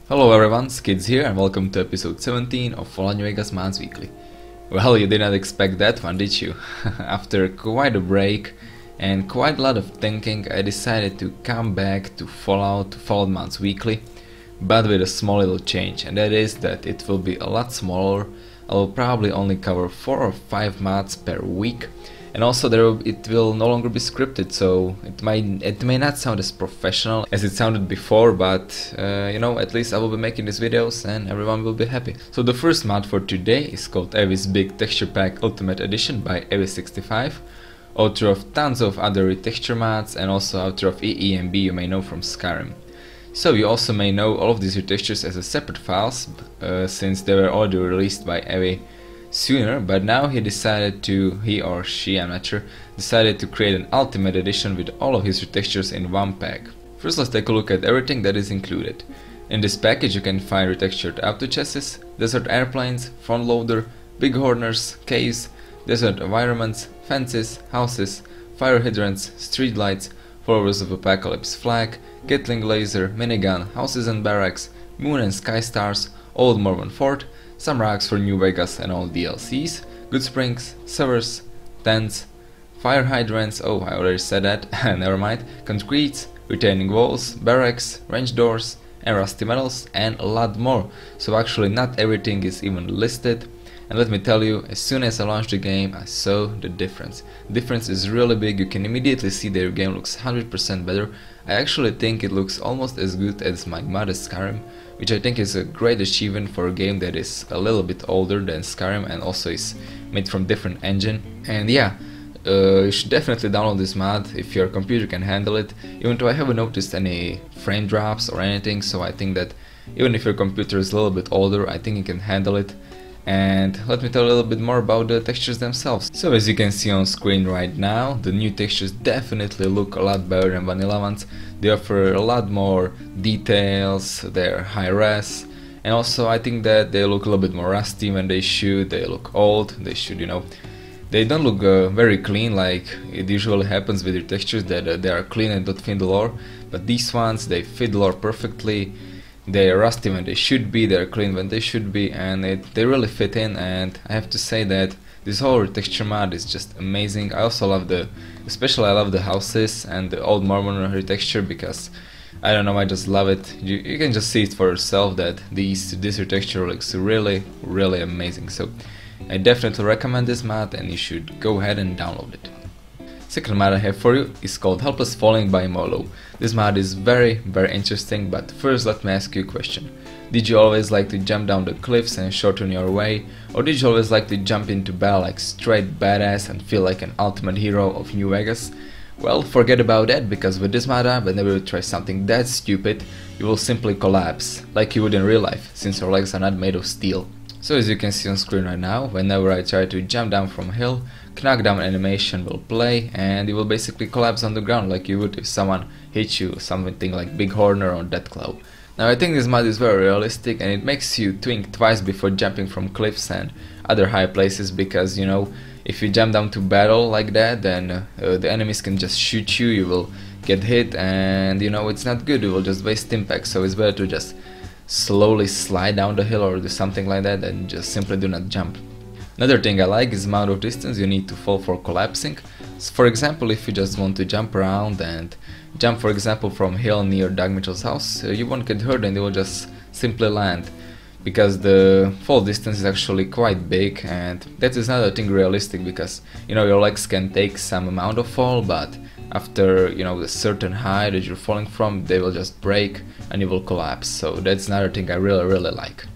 Hello everyone, Skids here and welcome to episode 17 of MIllenia's Mods Weekly. Well, you did not expect that one, did you? After quite a break and quite a lot of thinking, I decided to come back to Fallout Mods Weekly, but with a small little change, and that is that it will be a lot smaller. I will probably only cover 4 or 5 mods per week. And also it will no longer be scripted, so it may not sound as professional as it sounded before, but you know, at least I will be making these videos and everyone will be happy. So the first mod for today is called EWIs Big Texture Pack Ultimate Edition by EWIs65, author of tons of other texture mods and also author of EEMB you may know from Skyrim. So you also may know all of these retextures as a separate files, since they were already released by EWI sooner, but now he or she, I'm not sure, decided to create an ultimate edition with all of his retextures in one pack. First, let's take a look at everything that is included. In this package you can find retextured auto chassis, desert airplanes, front loader, big horners, caves, desert environments, fences, houses, fire hydrants, street lights, followers of apocalypse flag, Gatling laser, minigun, houses and barracks, moon and sky stars, old Mormon fort, some rocks for New Vegas and all DLCs, good springs, sewers, tents, fire hydrants, oh I already said that, never mind, concretes, retaining walls, barracks, range doors, and rusty metals, and a lot more. So actually not everything is even listed, and let me tell you, as soon as I launched the game I saw the difference. The difference is really big. You can immediately see that your game looks 100% better. I actually think it looks almost as good as my mod Skyrim, which I think is a great achievement for a game that is a little bit older than Skyrim and also is made from different engine. And yeah, you should definitely download this mod if your computer can handle it, even though I haven't noticed any frame drops or anything, so I think that even if your computer is a little bit older, I think it can handle it. And let me tell you a little bit more about the textures themselves. So as you can see on screen right now, the new textures definitely look a lot better than vanilla ones. They offer a lot more details, they're high res, and also I think that they look a little bit more rusty when they shoot, they look old, they should, you know, they don't look very clean like it usually happens with your textures, that they are clean and don't fit the lore, but these ones, they fit the lore perfectly. They are rusty when they should be, they are clean when they should be, and they really fit in. And I have to say that this whole texture mod is just amazing. I also love especially I love the houses and the old Mormon retexture, because I don't know, I just love it. You can just see it for yourself that this retexture looks really amazing. So I definitely recommend this mod and you should go ahead and download it. Second mod I have for you is called Helpless Falling by Mooilo. This mod is very interesting, but first let me ask you a question. Did you always like to jump down the cliffs and shorten your way, or did you always like to jump into battle like straight badass and feel like an ultimate hero of New Vegas? Well, forget about that, because with this mod, whenever you try something that stupid, you will simply collapse, like you would in real life, since your legs are not made of steel. So as you can see on screen right now, whenever I try to jump down from a hill, knockdown animation will play and you will basically collapse on the ground like you would if someone hit you, something like Big Horner or Deathclaw. Now I think this mod is very realistic and it makes you think twice before jumping from cliffs and other high places, because you know, if you jump down to battle like that, then the enemies can just shoot you, you will get hit, and you know, it's not good, you will just waste impact. So it's better to just slowly slide down the hill or do something like that and just simply do not jump. Another thing I like is the amount of distance you need to fall for collapsing. So for example, if you just want to jump around and jump for example from a hill near Doug Mitchell's house, you won't get hurt and you will just simply land, because the fall distance is actually quite big, and that is another thing realistic, because you know, your legs can take some amount of fall, but after, you know, a certain height that you're falling from, they will just break and you will collapse. So that's another thing I really like.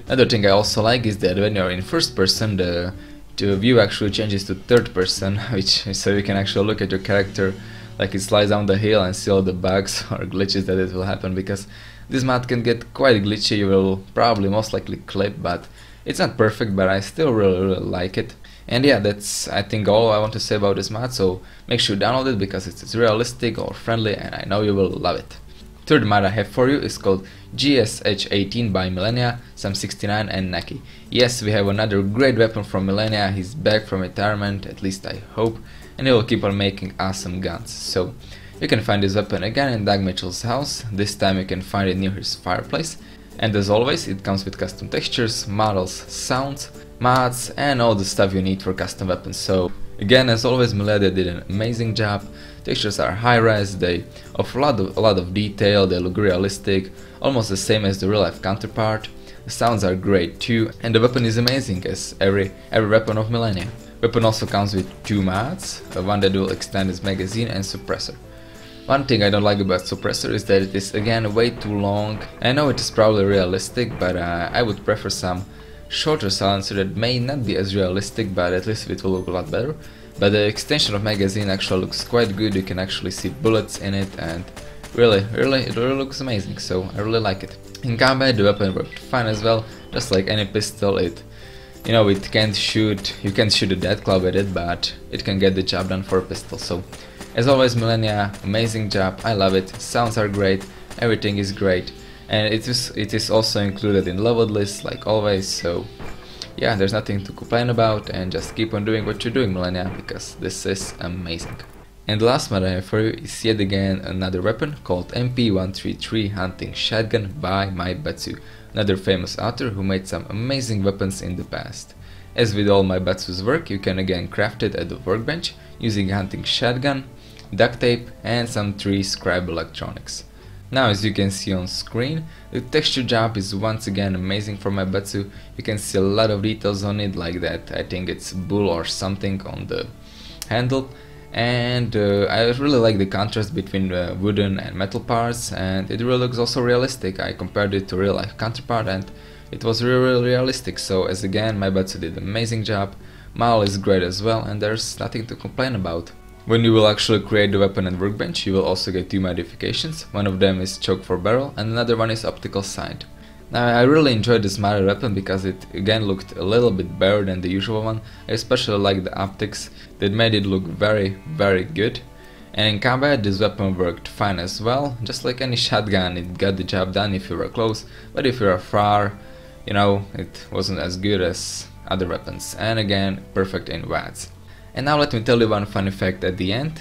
Another thing I also like is that when you're in first person, the view actually changes to third person, so you can actually look at your character like it slides down the hill and see all the bugs or glitches that it will happen, because this mod can get quite glitchy. You will probably most likely clip, but it's not perfect, but I still really like it. And yeah, that's I think all I want to say about this mod, so make sure you download it because it's realistic or friendly and I know you will love it. Third mod I have for you is called GSH18 by MIllenia, Sam69 and Naky. Yes, we have another great weapon from MIllenia. He's back from retirement, at least I hope, and he will keep on making awesome guns. So you can find this weapon again in Doug Mitchell's house. This time you can find it near his fireplace. And as always, it comes with custom textures, models, sounds, mods, and all the stuff you need for custom weapons. So again, as always, MIllenia did an amazing job. Textures are high res, they offer a lot of detail, they look realistic, almost the same as the real life counterpart. The sounds are great too, and the weapon is amazing as every weapon of MIllenia. Weapon also comes with 2 mods, one that will extend its magazine and suppressor. One thing I don't like about suppressor is that it is again way too long. I know it is probably realistic, but I would prefer some shorter silencer that may not be as realistic, but at least it will look a lot better. But the extension of magazine actually looks quite good, you can actually see bullets in it, and it really looks amazing, so I really like it. In combat the weapon worked fine as well, just like any pistol. It can't shoot, you can't shoot a dead claw with it, but it can get the job done for a pistol. So as always, MIllenia, amazing job, I love it, sounds are great, everything is great, and it is also included in leveled list like always, so yeah, there's nothing to complain about, and just keep on doing what you're doing, MIllenia, because this is amazing. And the last mod I have for you is yet again another weapon called MP133 Hunting Shotgun by MAIBATSU, another famous author who made some amazing weapons in the past. As with all MAIBATSU's work, you can again craft it at the workbench using a hunting shotgun, duct tape, and some 3 scribe electronics. Now, as you can see on screen, the texture job is once again amazing for MAIBATSU. You can see a lot of details on it, like that, I think it's bull or something on the handle. And I really like the contrast between the wooden and metal parts, and it really looks also realistic. I compared it to real life counterpart and it was really realistic, so as again MAIBATSU did an amazing job. Model is great as well, and there's nothing to complain about. When you will actually create the weapon and workbench, you will also get 2 modifications. One of them is choke for barrel and another one is optical sight. Now, I really enjoyed this modded weapon because it again looked a little bit better than the usual one. I especially like the optics that made it look very good. And in combat this weapon worked fine as well. Just like any shotgun, it got the job done if you were close, but if you were far, it wasn't as good as other weapons. And again, perfect in watts. And now let me tell you one funny fact at the end.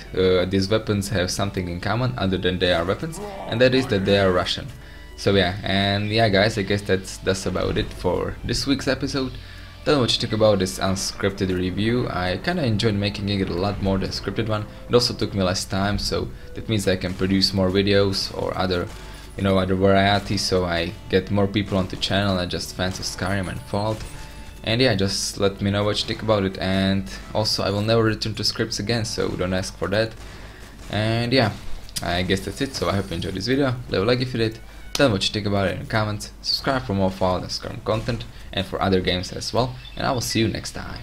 These weapons have something in common other than they are weapons, and that is that they are Russian. So yeah, and yeah guys, I guess that's about it for this week's episode. Tell me what you think about this unscripted review. I kinda enjoyed making it a lot more than the scripted one. It also took me less time, so that means I can produce more videos or other variety, so I get more people on the channel and just fans of Skyrim and Fallout. And yeah, just let me know what you think about it, and also I will never return to scripts again, so don't ask for that. And yeah, I guess that's it, so I hope you enjoyed this video. Leave a like if you did, tell me what you think about it in the comments, subscribe for more Fallout and Skyrim content, and for other games as well, and I will see you next time.